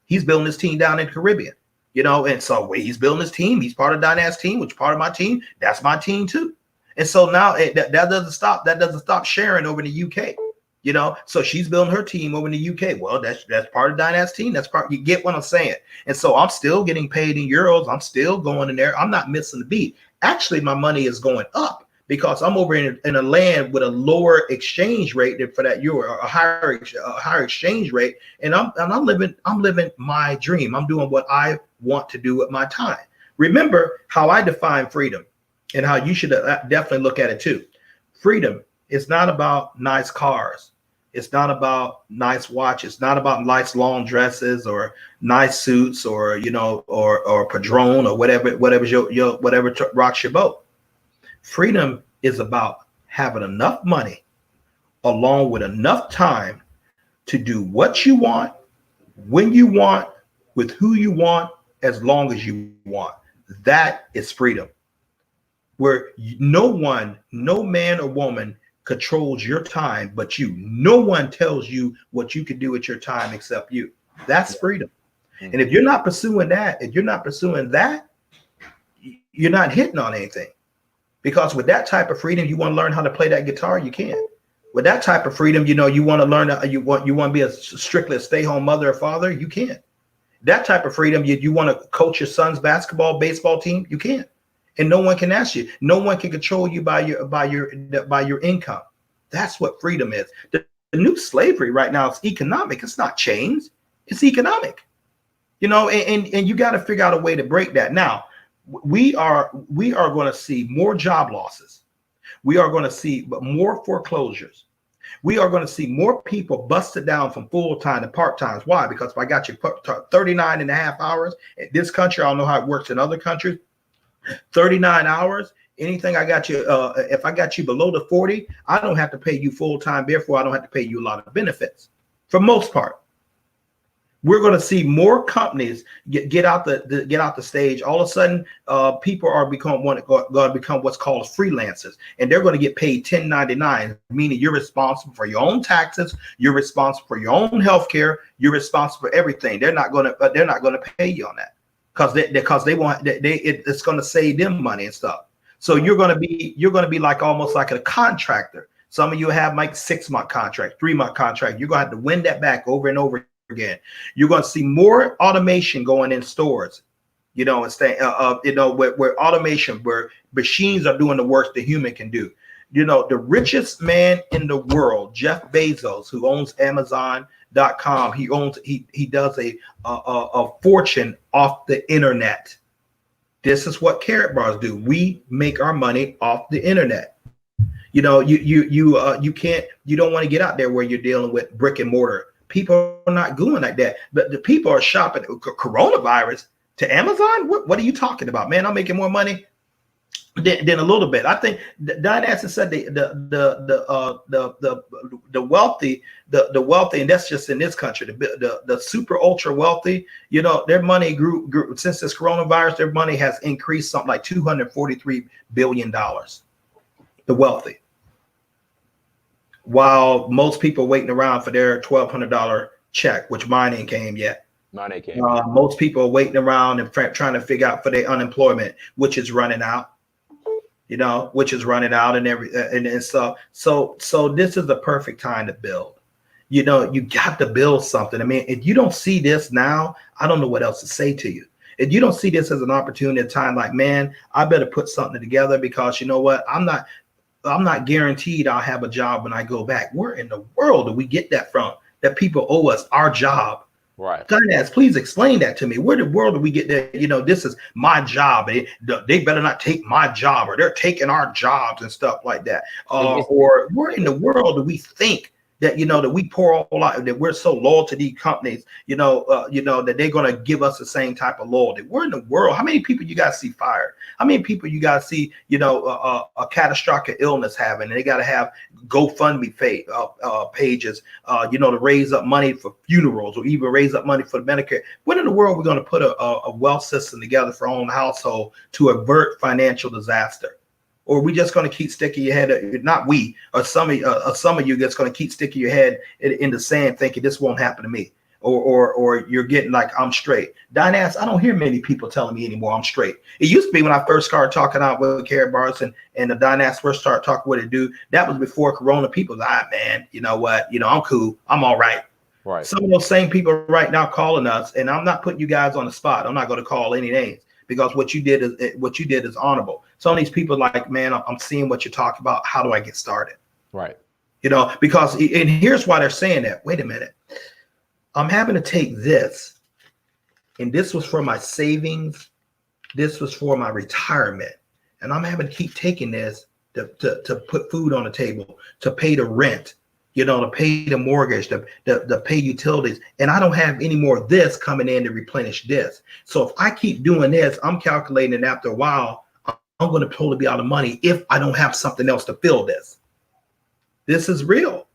He's building his team down in the Caribbean. You know, and so he's building his team. He's part of Dynast team, which is part of my team. That's my team too. And so now that doesn't stop. That doesn't stop Sharon over in the UK. You know, so she's building her team over in the UK. Well, that's part of Dynast team. That's part. You get what I'm saying? And so I'm still getting paid in euros. I'm still going in there. I'm not missing the beat. Actually, my money is going up because I'm over in a land with a lower exchange rate than for that euro, a higher exchange rate. And I'm living my dream. I'm doing what I want to do with my time. Remember how I define freedom, and how you should definitely look at it too. Freedom is not about nice cars. It's not about nice watches. It's not about nice long dresses or nice suits, or you know, or Padron, or whatever rocks your boat. Freedom is about having enough money, along with enough time, to do what you want, when you want, with who you want, as long as you want. That is freedom. Where no man or woman controls your time but you. No one tells you what you can do with your time except you. That's freedom. And if you're not pursuing that, you're not hitting on anything. Because with that type of freedom, you want to learn how to play that guitar, you can. With that type of freedom, you know, you want to learn, you want to be strictly a stay-home mother or father, you can. That type of freedom, you want to coach your son's basketball, baseball team, you can. And no one can ask you. No one can control you by your income. That's what freedom is. The new slavery right now is economic. It's not chains. It's economic. You know, and you got to figure out a way to break that. Now, we are going to see more job losses. We are going to see more foreclosures. We are going to see more people busted down from full-time to part-time. Why? Because if I got you 39 and a half hours in this country, I don't know how it works in other countries. 39 hours, anything I got you, if I got you below the 40, I don't have to pay you full time. Therefore, I don't have to pay you a lot of benefits for most part. We're going to see more companies get out the stage. All of a sudden, people are going to become what's called freelancers, and they're going to get paid 1099, meaning you're responsible for your own taxes, you're responsible for your own health care, you're responsible for everything. They're not going to pay you on that. Because they want it's going to save them money and stuff. So you're going to be like almost like a contractor. Some of you have like 6-month contract, 3-month contract. You're going to have to win that back over and over again. You're going to see more automation going in stores, you know, instead where automation, where machines are doing the work the human can do. You know, the richest man in the world, Jeff Bezos, who owns Amazon.com, he does a fortune off the internet. This is what Karatbars do. We make our money off the internet. You know, you don't want to get out there where you're dealing with brick and mortar. People are not going like that. But the people are shopping coronavirus to Amazon. What are you talking about, man? I'm making more money than a little bit. I think Dynast said the wealthy, and that's just in this country. The super ultra wealthy, you know, their money grew since this coronavirus. Their money has increased something like $243 billion. the wealthy. While most people waiting around for their $1,200 check, which mine ain't came yet. Most people are waiting around and trying to figure out for their unemployment, which is running out. Which is running out and stuff. So this is the perfect time to build. You got to build something. I mean, if you don't see this now, I don't know what else to say to you. If you don't see this as an opportunity, a time like, man, I better put something together, because you know what? I'm not guaranteed I'll have a job when I go back. Where in the world do we get that from? That people owe us our job. Right. Dynasty, please explain that to me. Where in the world do we get that? This is my job. They better not take my job, or they're taking our jobs and stuff like that. Or where in the world do we think that that we pour all out, that we're so loyal to these companies, that they're going to give us the same type of loyalty? Where in the world? How many people you guys see fired? How many people you guys see a catastrophic illness having, and they got to have GoFundMe pages, to raise up money for funerals, or even raise up money for the Medicare? When in the world are we going to put a wealth system together for our own household to avert financial disaster? Or are we just going to keep sticking your head? Not we, or some of you that's going to keep sticking your head in the sand, thinking this won't happen to me, or you're getting like, I'm straight. Dynasty, I don't hear many people telling me anymore I'm straight. It used to be when I first started talking out with Karatbars and the Dynasty first started talking what it do. That was before Corona. People like, man, you know what? I'm cool. I'm all right. Right. Some of those same people right now calling us, and I'm not putting you guys on the spot. I'm not going to call any names, because what you did is honorable. Some of these people like, man, I'm seeing what you're talking about. How do I get started? Right. Because, and here's why they're saying that. Wait a minute. I'm having to take this, and this was for my savings. This was for my retirement. And I'm having to keep taking this to put food on the table, to pay the rent, to pay the mortgage, to pay utilities. And I don't have any more of this coming in to replenish this. So if I keep doing this, I'm calculating that after a while, I'm going to totally be out of money if I don't have something else to fill this. This is real.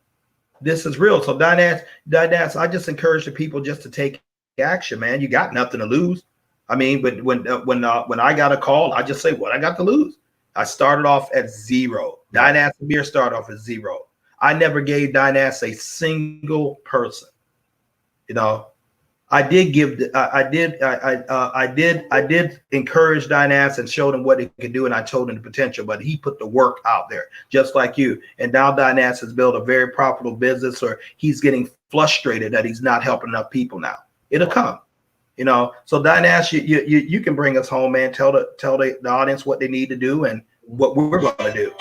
This is real. So Dynasty, I just encourage the people just to take action, man. You got nothing to lose. I mean, but when I got a call, I just say, what I got to lose? I started off at zero. Dynasty Beer started off at zero. I never gave Dynasty a single person. I did encourage Dynasty and showed him what he could do, and I told him the potential, but he put the work out there just like you. And now Dynasty has built a very profitable business, or he's getting frustrated that he's not helping enough people now. It'll come. So Dynasty, you can bring us home, man. Tell the audience what they need to do and what we're going to do.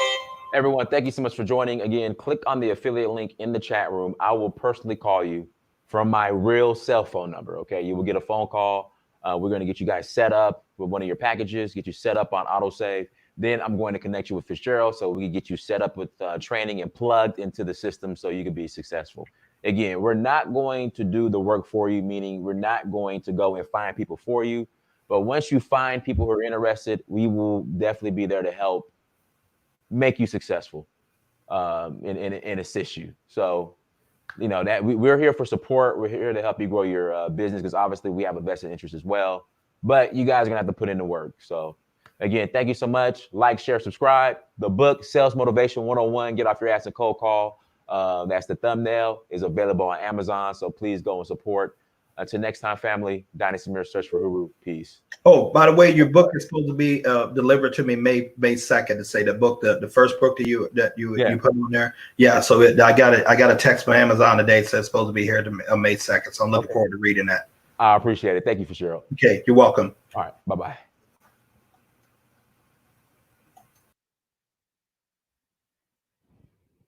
Everyone, thank you so much for joining. Again, click on the affiliate link in the chat room. I will personally call you from my real cell phone number, okay? You will get a phone call. We're going to get you guys set up with one of your packages, get you set up on autosave. Then I'm going to connect you with Fitzgerald so we can get you set up with training and plugged into the system so you can be successful. Again, we're not going to do the work for you, meaning we're not going to go and find people for you. But once you find people who are interested, we will definitely be there to help make you successful and assist you. So, that we're here for support. We're here to help you grow your business, because obviously we have a vested interest as well. But you guys are going to have to put in the work. So, again, thank you so much. Like, share, subscribe. The book, Sales Motivation 101, Get Off Your Ass and Cold Call. That's the thumbnail, is available on Amazon. So please go and support. Until next time, family, Dynasty Mirror, Search for Huru. Peace. Oh, by the way, your book is supposed to be delivered to me May 2nd. To say the book, the first book that you put on there. Yeah. So I got a text from Amazon today. So it's supposed to be here to May 2nd. So I'm looking forward to reading that. I appreciate it. Thank you, Fitzgerald. Okay, you're welcome. All right. Bye-bye.